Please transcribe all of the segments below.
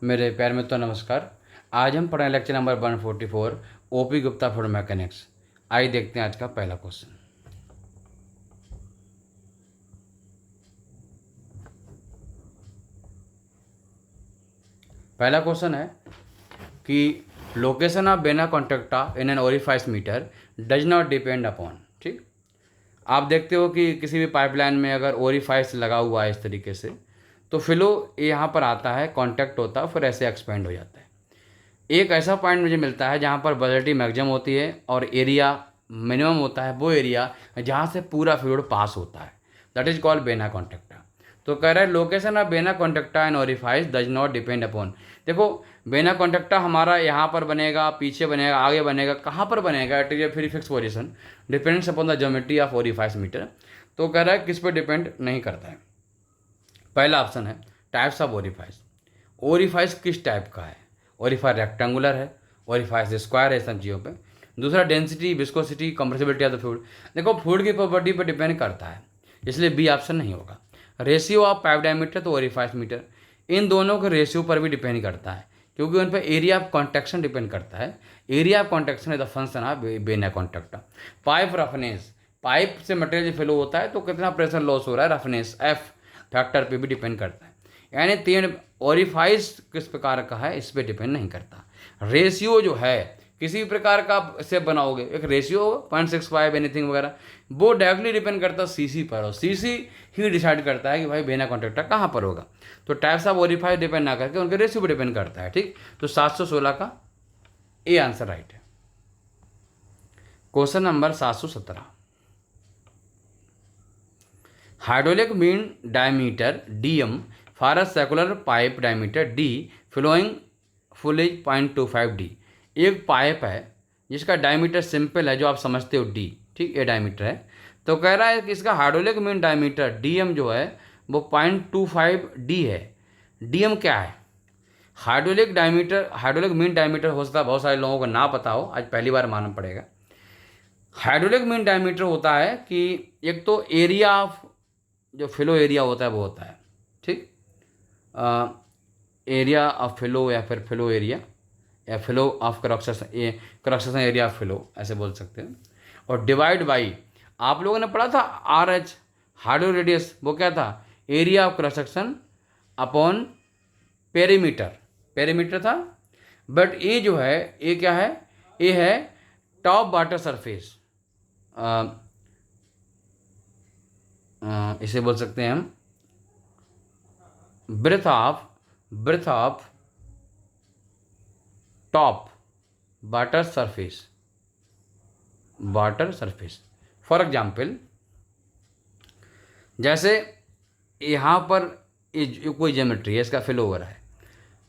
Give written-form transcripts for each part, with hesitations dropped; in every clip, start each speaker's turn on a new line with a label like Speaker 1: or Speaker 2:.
Speaker 1: मेरे प्यार में तो नमस्कार। आज हम पढ़ें lecture number 144 OP Gupta fluid mechanics. आइए देखते हैं आज का पहला क्वेश्चन। पहला क्वेश्चन है कि location of vena contracta in an orifice meter does not depend upon. ठीक, आप देखते हो कि किसी भी पाइपलाइन में अगर ओरिफाइस लगा हुआ है इस तरीके से तो फ्लो यहाँ पर आता है, कॉन्टैक्ट होता है, फिर ऐसे एक्सपेंड हो जाता है। एक ऐसा पॉइंट मुझे मिलता है जहाँ पर वेलोसिटी मैक्सिमम होती है और एरिया मिनिमम होता है, वो एरिया जहाँ से पूरा फ्लूइड पास होता है, दैट इज कॉल्ड बेना कॉन्ट्रैक्टा। तो कह रहा है location of vena contracta and orifice does not depend upon. देखो, बेना कॉन्ट्रैक्टा हमारा यहाँ पर बनेगा, पीछे बनेगा, आगे बनेगा, कहाँ पर बनेगा, it is a free fix position, depends upon the geometry of orifice meter. तो कह रहा है किस पर डिपेंड नहीं करता है। पहला ऑप्शन है टाइप्स ऑफ ओरिफाइस। ओरिफाइस किस टाइप का है? ओरिफाइस रेक्टेंगुलर है, ओरिफाइस स्क्वायर है, सब चीज़ों पे। दूसरा density, viscosity, compressibility of the fluid. देखो, फ्लूइड की प्रॉपर्टी पर डिपेंड करता है, इसलिए बी ऑप्शन नहीं होगा। रेशियो ऑफ पाइप डायमीटर तो ओरिफाइस मीटर, इन दोनों के रेशियो पर भी डिपेंड करता है, क्योंकि उन पर एरिया ऑफ कॉन्ट्रैक्शन डिपेंड करता है। Area of contraction is the function of vena contracta. Pipe roughness, pipe से मटेरियल फ्लो होता है तो कितना प्रेशर लॉस हो रहा है, रफनेस एफ फैक्टर पे भी डिपेंड करता है। यानी तीन ओरिफाइस किस प्रकार का है इस पर डिपेंड नहीं करता। रेशियो जो है किसी भी प्रकार का आप से बनाओगे, एक रेशियो 0.65 एनीथिंग वगैरह, वो डायरेक्टली डिपेंड करता है सीसी पर, और सीसी ही डिसाइड करता है कि भाई बेना कॉन्ट्रैक्टर कहाँ पर होगा। तो टाइप्स ऑफ ओरिफाइस डिपेंड ना करके उनके रेशियो पर डिपेंड करता है। ठीक, तो 716 का ए आंसर राइट है। Question number 717, hydraulic mean diameter DM for a circular pipe diameter D flowing full is 0.25 D. एक पाइप है जिसका डायमीटर सिंपल है, जो आप समझते हो डी, ठीक, ये डायमीटर है। तो कह रहा है कि इसका हाइड्रोलिक मीन डायमीटर डीएम जो है वो 0.25 डी है। डीएम क्या है? हाइड्रोलिक मीन डायमीटर हो सकता है बहुत सारे लोगों को ना पता हो, आज पहली बार मालूम पड़ेगा। हाइड्रोलिक मीन डायमीटर होता है कि एक तो एरिया ऑफ जो फ्लो एरिया होता है वो होता है, ठीक, एरिया ऑफ फ्लो या फिर फ्लो एरिया या flow of cross area of flow ऐसे बोल सकते हैं। और डिवाइड बाई, आप लोगों ने पढ़ा था आर एच, हाइड्रो रेडियस, वो क्या था? Area of cross section upon perimeter, perimeter था। बट ये जो है ये क्या है? ये है टॉप वाटर सरफेस, इसे बोल सकते हैं हम breadth of top water surface, water surface. For example, जैसे यहाँ पर ये कोई ज्योमेट्री है, इसका फ्लो हो रहा है,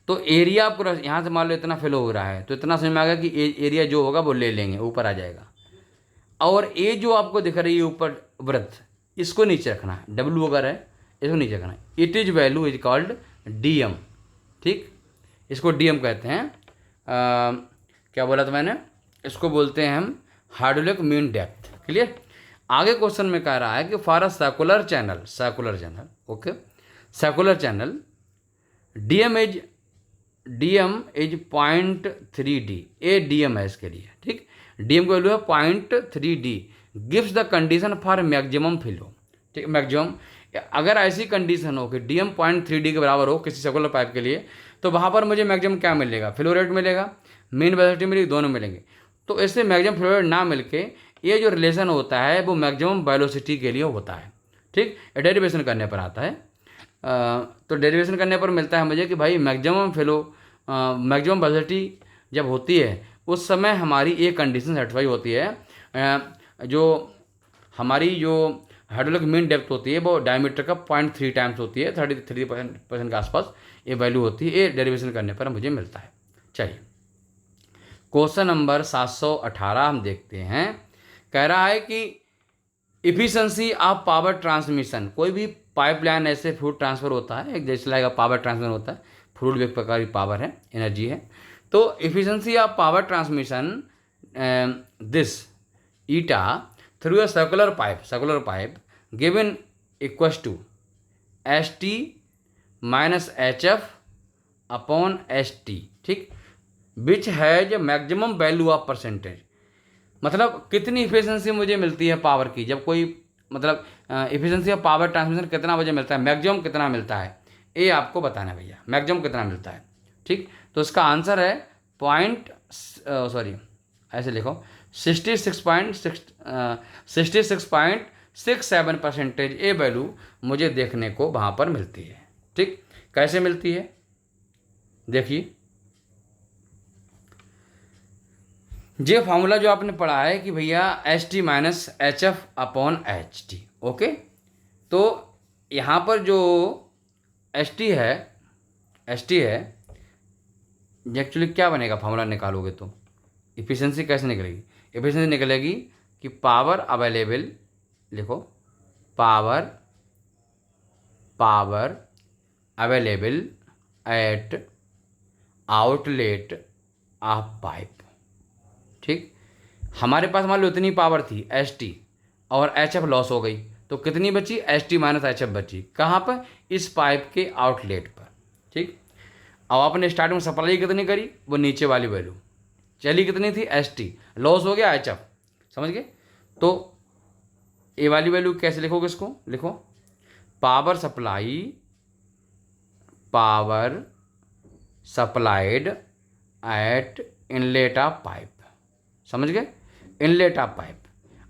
Speaker 1: तो एरिया आपको यहाँ से मान लो इतना फ्लो हो रहा है, तो इतना समझ में आ गया कि एरिया जो होगा वो ले लेंगे, ऊपर आ जाएगा। और ये जो आपको दिख रही है ऊपर वृत्त, इसको नीचे रखना है, डब्ल्यू अगर है इसको नीचे रखना है। It is value is called DM, ठीक, इसको डीएम कहते हैं। क्या बोला था मैंने? इसको बोलते हैं हम हाइड्रोलिक मीन डेप्थ। क्लियर? आगे क्वेश्चन में कह रहा है कि for a circular channel, okay, circular channel DM is 0.3 D. A DM है इसके लिए, ठीक, डीएम का वैल्यू है 0.3 D, gives the condition for maximum flow. ठीक, मैक्सिमम अगर ऐसी कंडीशन हो कि डीएम 0.3 डी के बराबर हो किसी सर्कुलर पाइप के लिए, तो वहाँ पर मुझे मैक्सिमम क्या मिलेगा? फ्लो रेट मिलेगा, मीन वेलोसिटी मिलेगी, दोनों मिलेंगे। तो इससे मैक्सिमम फ्लो रेट ना मिलके ये जो रिलेशन होता है वो मैक्सिमम वेलोसिटी के लिए होता है। ठीक, डेरिवेशन करने पर आता है। तो डेरिवेशन करने पर मिलता है मुझे कि भाई मैक्सिमम वेलोसिटी जब होती है उस समय हमारी एक कंडीशन सेटिस्फाई होती है, जो हमारी जो हाइड्रोलिक मीन डेप्थ होती है वो डायमीटर का 0.3 टाइम्स होती है, 33% के आसपास ये वैल्यू होती है। ये डेरिवेशन करने पर मुझे मिलता है। चलिए, क्वेश्चन नंबर 718 हम देखते हैं। कह रहा है कि इफिशिएंसी ऑफ पावर ट्रांसमिशन, कोई भी पाइपलाइन ऐसे फ्लूइड ट्रांसफर होता है, एक जैसे लाएगा पावर ट्रांसफर होता है, फ्लूइड एक प्रकार की पावर है, एनर्जी है। तो efficiency of power transmission this eta through a circular pipe given equals to S T minus H F upon H T, ठीक, which has maximum value of percentage, मतलब कितनी इफिशियंसी मुझे मिलती है पावर की, जब कोई मतलब इफिशियंसी ऑफ पावर ट्रांसमिशन कितना मुझे मिलता है, मैक्सिमम कितना मिलता है, ये आपको बताना है भैया, मैक्सिमम कितना मिलता है। ठीक, तो इसका आंसर है ऐसे लिखो 66.67% ये वैल्यू मुझे देखने को वहाँ पर मिलती है। ठीक, कैसे मिलती है देखिए, ये फॉर्मूला जो आपने पढ़ा है कि भैया H T minus H F upon H T. Okay, तो यहाँ पर जो एच टी है एक्चुअली क्या बनेगा, फॉर्मूला निकालोगे तो इफिशिएंसी कैसे निकलेगी, इफिशिएंसी निकलेगी कि पावर अवेलेबल, लिखो power available at outlet of pipe. ठीक, हमारे पास मान लो इतनी पावर थी एच टी और एच एफ लॉस हो गई, तो कितनी बची, H T minus H F बची, कहाँ पर, इस पाइप के आउटलेट पर। ठीक, अब आपने स्टार्ट में सप्लाई कितनी करी, वो नीचे वाली वैल्यू चली कितनी थी, एच टी, लॉस हो गया एच एफ, समझ गए। तो ये वाली वैल्यू कैसे लिखोगे, इसको लिखो power supplied eight inlet of pipe, समझ गए, इनलेट ऑफ पाइप।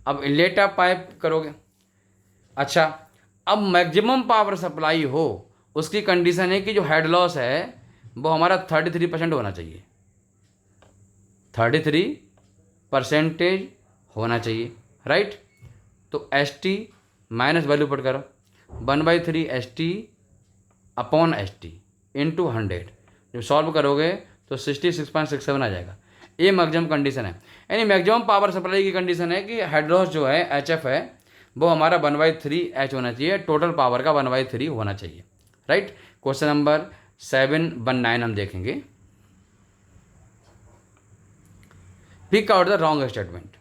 Speaker 1: अब इनलेट ऑफ पाइप करोगे, अच्छा, अब मैक्सिमम पावर सप्लाई हो उसकी कंडीशन है कि जो हेड लॉस है वो हमारा 33% होना चाहिए, 33% होना चाहिए, राइट। तो H T minus value put करो 1/3 H T upon H T into 100, जब सॉल्व करोगे तो 66.67 आ जाएगा। ये मैक्सिमम कंडीशन है, यानी मैक्सिमम पावर सप्लाई की कंडीशन है कि हेड लॉस जो है एच एफ है वो हमारा 1/3 एच होना चाहिए, टोटल पावर का 1/3 होना चाहिए, राइट। क्वेश्चन नंबर 719 हम देखेंगे, pick out the wrong statement.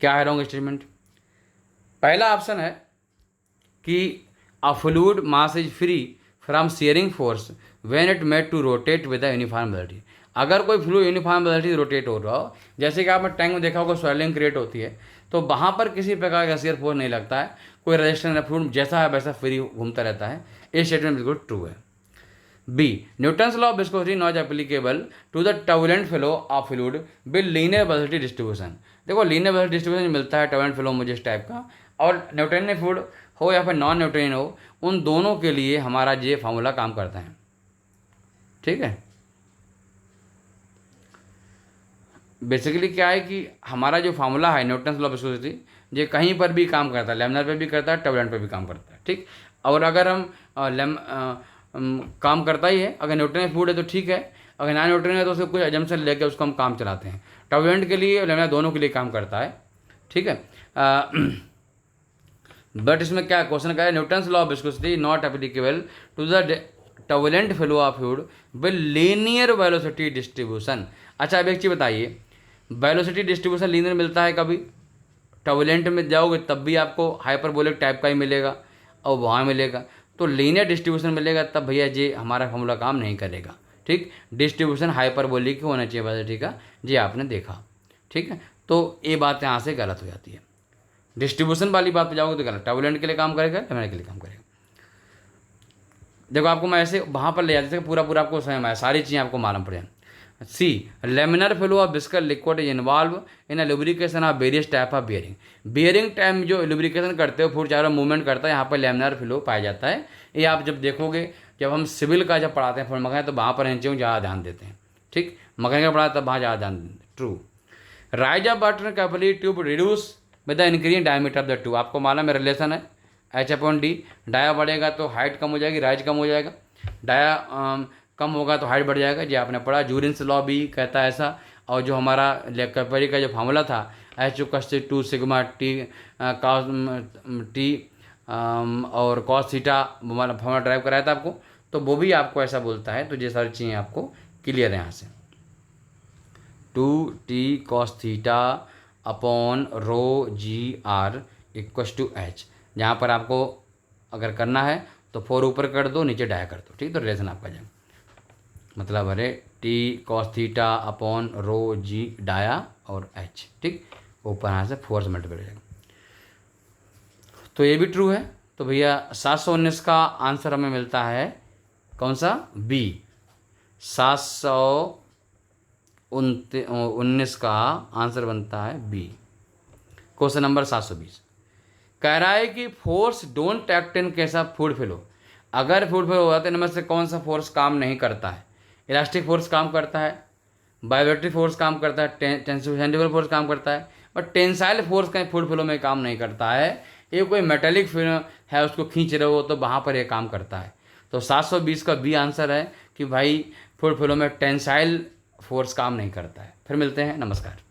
Speaker 1: क्या है रॉन्ग स्टेटमेंट, पहला ऑप्शन है कि a fluid mass is free from shearing force when it made to rotate with the uniform velocity. अगर कोई फ्लूइड यूनिफॉर्म वेलोसिटी रोटेट हो रहा हो, जैसे कि आपने टैंक में देखा होगा स्वेलिंग क्रिएट होती है, तो वहाँ पर किसी प्रकार का शेयर फोर्स नहीं लगता है, कोई रेजिस्टेंस फ्लूइड जैसा है वैसा फ्री घूमता रहता है, ये स्टेटमेंट बिल्कुल ट्रू है। B, Newton's law of viscosity not applicable to the turbulent flow of fluid with linear velocity distribution. देखो लीनियर वेलोसिटी डिस्ट्रीब्यूशन मिलता है टर्बुलेंट फ्लो मुझे इस टाइप का, और न्यूटोनियन फ्लूइड हो या फिर नॉन न्यूटोनियन हो, उन दोनों के लिए हमारा ये फार्मूला काम करता है। ठीक है, बेसिकली क्या है कि हमारा जो फार्मूला है न्यूटन्स लॉ ऑफ विस्कोसिटी, ये कहीं पर भी काम करता है, लैमिनार पे भी करता है, टर्बुलेंट पे भी काम करता है। ठीक, और अगर हम काम करता ही है, अगर न्यूटोनियन फ्लूइड है तो ठीक है, अगर नॉन न्यूटोनियन है तो उसको कुछ एजम्पशन लेके उसको हम काम चलाते हैं। टर्बुलेंट के लिए लैमिनार दोनों के लिए काम करता है। ठीक है, बट इसमें क्या क्वेश्चन का है, Newton's law of viscosity not applicable to the turbulent flow of fluid with linear velocity distribution. अच्छा, अब एक चीज़ बताइए, वेलोसिटी डिस्ट्रीब्यूशन लीनियर मिलता है कभी, टर्बुलेंट में जाओगे तब भी आपको हाइपरबोलिक टाइप का ही मिलेगा और वहाँ मिलेगा, तो लीनियर डिस्ट्रीब्यूशन मिलेगा तब भैया जी हमारा फॉर्मूला काम नहीं करेगा। ठीक, डिस्ट्रीब्यूशन हाइपरबोलिक होना चाहिए वेलोसिटी का, जी आपने देखा। ठीक है, तो ये बात यहाँ से गलत हो जाती है, डिस्ट्रीब्यूशन वाली बात पे जाओगे तो गलत, टर्बुलेंट के लिए काम करेगा, लैमिनार के लिए काम करेगा। देखो आपको मैं ऐसे वहाँ पर ले जाते थे, पूरा आपको समझ में आया, सारी चीज़ें आपको मालूम पड़ जाए। C, laminar flow of viscous liquid is involve in a lubrication of various type of bearing. Bearing time जो लुब्रिकेशन करते हो, फूड चारों मूवमेंट करता है, यहाँ पर लैमिनार फ्लो पाया जाता है। ये आप जब देखोगे, जब हम सिविल का जब पढ़ाते हैं मकैनिक, तो वहाँ पर इन चीज़ों ज़्यादा ध्यान देते हैं। ठीक, मकैनिक का पढ़ाते तब वहाँ ज़्यादा ध्यान देते हैं। True, rise of water capillary tube reduce with the increasing diameter of the tube. आपको मालूम है रिलेशन है एच अपॉन डी, डाया बढ़ेगा तो हाइट कम हो जाएगी, राइज कम हो जाएगा, डाया कम होगा तो हाइट बढ़ जाएगा, जी आपने पढ़ा। जूरिन्स लॉ भी कहता है ऐसा, और जो हमारा कैपिलरी का जो फार्मूला था H2 sigma T cos T और कॉस थीटा हमारा फार्मूला ड्राइव कराया था आपको, तो वो भी आपको ऐसा बोलता है। तो ये सारी चीज़ें आपको क्लियर है यहाँ से, 2t cos theta upon rho G R equals to H. जहाँ पर आपको अगर करना है तो 4 ऊपर कर दो, नीचे डाया कर दो। ठीक, तो रिलेशन आपका जाए। मतलब अरे T cos theta upon rho G dia और एच, ठीक, ऊपर यहाँ से फोर्स मल्टीप्लाई हो जाएगा। तो ये भी ट्रू है। तो भैया 719 का आंसर हमें मिलता है कौन सा, बी। 719 का आंसर बनता है बी। क्वेश्चन नंबर 720 कह रहा है कि force don't act in case of fluid flow. अगर फ्लूइड फ्लो होता है इनमें से कौन सा फोर्स काम नहीं करता है? इलास्टिक फोर्स काम करता है, वाइब्रेटरी फोर्स काम करता है, सेंट्रीफ्यूगल फोर्स काम करता है, बट टेंसाइल फोर्स कहीं फ्लूइड फ्लो में काम नहीं करता है। ये कोई मेटेलिक है उसको खींच रहे हो तो वहाँ पर ये काम करता है। तो 720 का बी आंसर है कि भाई फ्लूइड फ्लो में टेंसाइल फोर्स काम नहीं करता है। फिर मिलते हैं, नमस्कार।